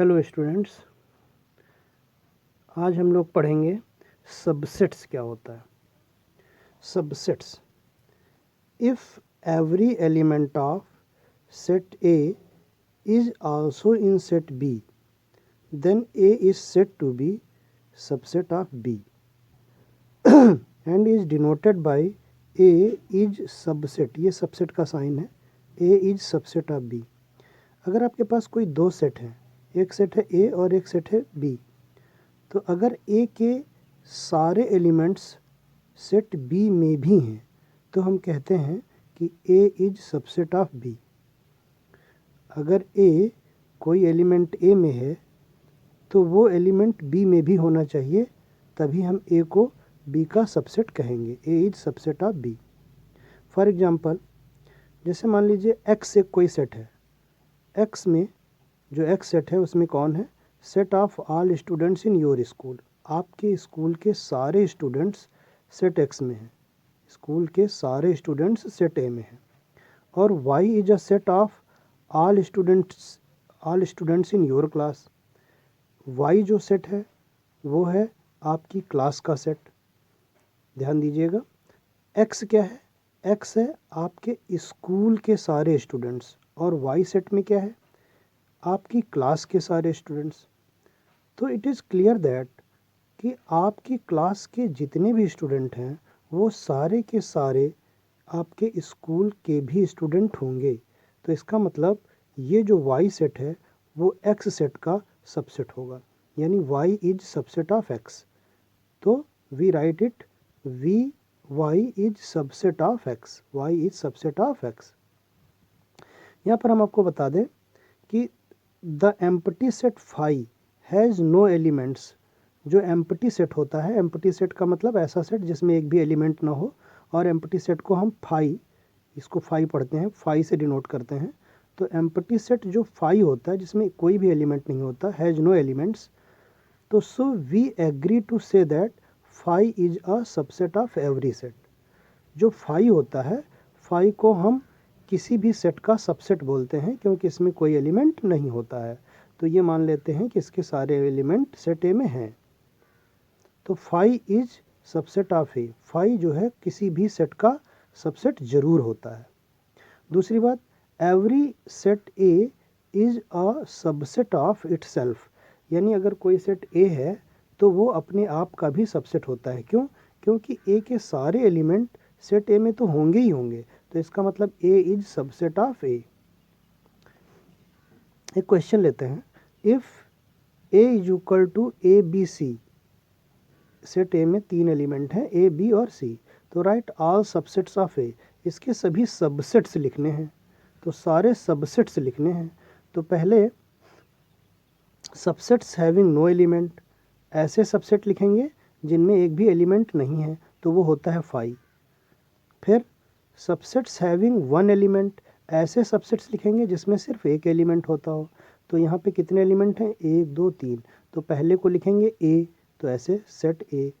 Hello students, आज हम लोग पढ़ेंगे सबसेट्स क्या होता है। Subsets, if every element of set A is also in set B then A is said to be subset of B and is denoted by A is subset. ये subset का sign है, A is subset of B. अगर आपके पास कोई दो set हैं, एक set है ए और एक सेट है बी, तो अगर ए के सारे एलिमेंट्स सेट बी में भी हैं तो हम कहते हैं कि ए इज सबसेट ऑफ बी। अगर ए कोई एलिमेंट ए में है तो वो एलिमेंट बी में भी होना चाहिए, तभी हम ए को बी का सबसेट कहेंगे। A is subset of B. For example, जैसे मान लीजिए एक्स एक कोई सेट है। एक्स में जो एक्स सेट है उसमें कौन है? Set of all students in your school. आपके स्कूल के सारे स्टूडेंट्स सेट एक्स में हैं, स्कूल के सारे स्टूडेंट्स सेट ए में हैं। और Y is a set of all students in your class. Y जो सेट है वो है आपकी क्लास का सेट। ध्यान दीजिएगा, एक्स क्या है? एक्स है आपके स्कूल के सारे स्टूडेंट्स, और वाई सेट में क्या है? आपकी क्लास के सारे स्टूडेंट्स। तो इट इज़ क्लियर दैट कि आपकी क्लास के जितने भी स्टूडेंट हैं वो सारे के सारे आपके स्कूल के भी स्टूडेंट होंगे। तो इसका मतलब ये जो वाई सेट है वो एक्स सेट का सबसेट होगा, यानी Y is subset of X. तो we write it we Y is subset of X. Y is subset of X. यहाँ पर हम आपको बता दें कि the empty set phi has no elements. जो एम्प्टी सेट होता है, एम्प्टी सेट का मतलब ऐसा सेट जिसमें एक भी एलिमेंट ना हो, और एम्प्टी सेट को हम फाई, इसको फाई पढ़ते हैं, फाई से डिनोट करते हैं। तो एम्प्टी सेट जो फाई होता है जिसमें कोई भी एलिमेंट नहीं होता, हैज़ नो एलिमेंट्स, तो so we agree to say that phi is a subset of every set. जो फाई होता है, फाई को हम किसी भी सेट का सबसेट बोलते हैं क्योंकि इसमें कोई एलिमेंट नहीं होता है। तो ये मान लेते हैं कि इसके सारे एलिमेंट सेट ए में हैं। तो phi is subset of A. Phi जो है किसी भी सेट का सबसेट जरूर होता है। दूसरी बात, every set A is a subset of itself. यानी अगर कोई सेट ए है तो वो अपने आप का भी सबसेट होता है। क्यों? क्योंकि ए के सारे एलिमेंट सेट ए में तो होंगे ही होंगे। तो इसका मतलब A is subset of A. एक क्वेश्चन लेते हैं, if A is equal to A B C. Set A में तीन एलिमेंट हैं, ए बी और सी। तो write all subsets of A. इसके सभी सबसेट्स लिखने हैं, तो सारे सबसेट्स लिखने हैं। तो पहले सबसेट्स हैविंग नो एलिमेंट, ऐसे सबसेट लिखेंगे जिनमें एक भी एलिमेंट नहीं है, तो वो होता है फाई। फिर सबसेट्स हैविंग वन एलिमेंट, ऐसे सबसेट्स लिखेंगे जिसमें सिर्फ एक एलिमेंट होता हो। तो यहाँ पे कितने एलिमेंट हैं? 1 2 3। तो पहले को लिखेंगे ए, तो ऐसे सेट ए।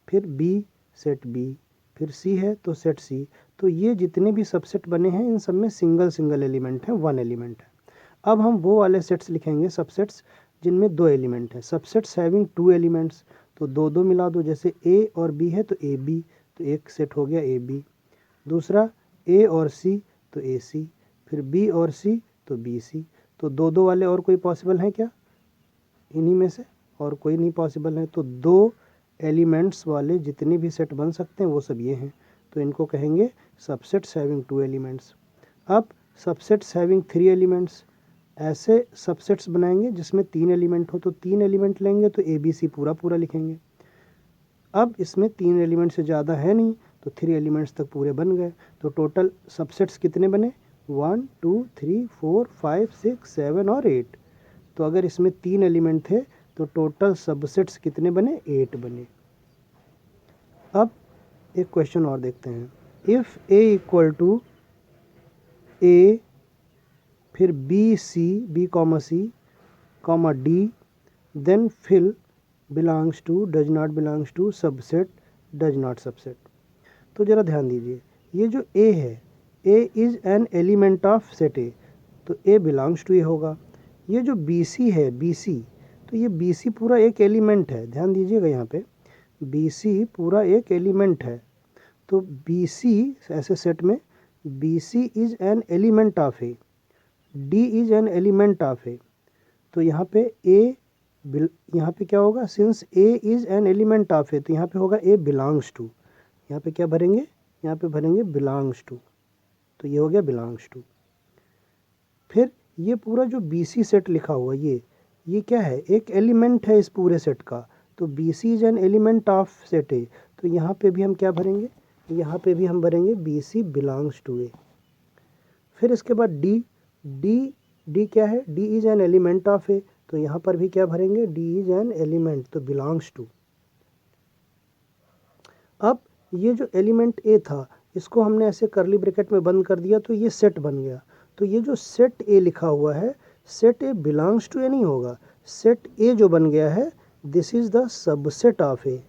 फिर बी, सेट बी। फिर सी है तो सेट सी। तो ये जितने भी सबसेट बने हैं इन सब में सिंगल सिंगल एलिमेंट है, वन एलिमेंट है। अब हम वो वाले सेट्स लिखेंगे, सबसेट्स जिनमें दो एलिमेंट है। सबसेट्स हैविंग टू एलिमेंट्स, तो दो दो मिला दो। जैसे ए और बी है तो ए बी, तो एक सेट हो गया ए बी। दूसरा ए और सी तो ए सी, फिर बी और सी तो बी सी। तो दो दो वाले और कोई पॉसिबल हैं क्या? इन्हीं में से और कोई नहीं पॉसिबल है। तो दो एलिमेंट्स वाले जितने भी सेट बन सकते हैं वो सब ये हैं। तो इनको कहेंगे सबसेट्स हैविंग टू एलिमेंट्स। अब सबसेट्स हैविंग थ्री एलिमेंट्स, ऐसे सबसेट्स बनाएंगे जिसमें तीन एलिमेंट हो। तो तीन एलिमेंट लेंगे तो ए बी सी पूरा पूरा लिखेंगे। अब इसमें तीन एलिमेंट से ज़्यादा है नहीं, तो थ्री एलिमेंट्स तक पूरे बन गए। तो टोटल सबसेट्स कितने बने? 1 2 3 4 5 6 7 और 8। तो अगर इसमें तीन एलिमेंट थे तो टोटल सबसेट्स कितने बने? 8 बने। अब एक क्वेश्चन और देखते हैं, if A equal to A, फिर B C, B comma C comma D, then fill belongs to, does not belongs to, subset, does not subset. तो ज़रा ध्यान दीजिए, ये जो ए है, A is an element of set A, तो A belongs to ए होगा। ये जो BC है, BC, तो ये BC पूरा एक एलिमेंट है, ध्यान दीजिएगा यहाँ पे, BC पूरा एक एलिमेंट है। तो BC ऐसे सेट में BC is an element of A, D is an element of A. तो यहाँ पे यहाँ पे क्या होगा, since A is an element of A, तो यहाँ पे होगा A बिलोंग्स टू, यहाँ पे क्या भरेंगे, यहाँ पे भरेंगे बिलोंग्स टू, तो ये हो गया बिलोंग्स टू। फिर ये पूरा जो BC सेट लिखा हुआ ये क्या है, एक एलिमेंट है इस पूरे सेट का, तो BC is an element of set A, तो यहाँ पे भी हम क्या भरेंगे, यहाँ पे भी हम भरेंगे BC बिलोंग्स टू ए। फिर इसके बाद D क्या है, D is an element of A, तो यहाँ पर भी क्या भरेंगे, D इज एन एलिमेंट, तो बिलोंग्स टू। अब ये जो एलिमेंट A था, इसको हमने ऐसे करली ब्रैकेट में बंद कर दिया, तो ये सेट बन गया। तो ये जो सेट A लिखा हुआ है, set A belongs to A नहीं होगा, सेट A जो बन गया है, this is the subset of A.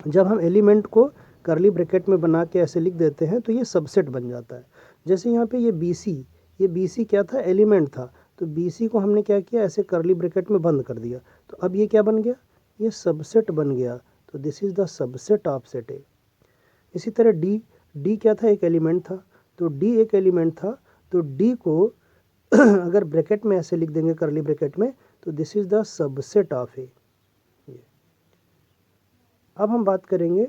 जब हम एलिमेंट को करली ब्रैकेट में बना के ऐसे लिख देते हैं तो ये सबसेट बन जाता है। जैसे यहाँ पे ये BC क्या था, एलिमेंट था, तो BC को हमने क्या किया, ऐसे करली ब्रैकेट में बंद कर दिया, तो अब ये क्या बन गया, ये सबसेट बन गया, तो this is the subset of set ए। इसी तरह D क्या था, एक एलिमेंट था, तो D एक एलिमेंट था, तो D को अगर ब्रैकेट में ऐसे लिख देंगे करली ब्रैकेट में, तो this is the subset of A. अब हम बात करेंगे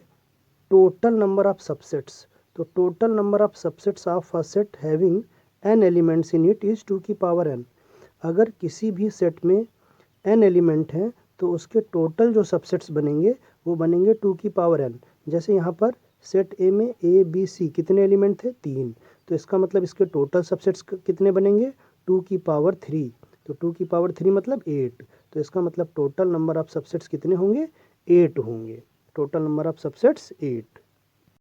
टोटल नंबर ऑफ सबसेट्स। तो total number of subsets of a set having n elements in it is 2 की पावर n। अगर किसी भी सेट में n एलिमेंट हैं तो उसके टोटल जो सबसेट्स बनेंगे वो बनेंगे 2 की पावर n। जैसे यहाँ पर सेट A में ABC कितने एलिमेंट थे, 3, तो इसका मतलब इसके टोटल सबसेट्स कितने बनेंगे, 2 की पावर 3, तो 2 की पावर 3 मतलब 8, तो इसका मतलब टोटल नंबर ऑफ सबसेट्स कितने होंगे, 8 होंगे। Total number of subsets 8।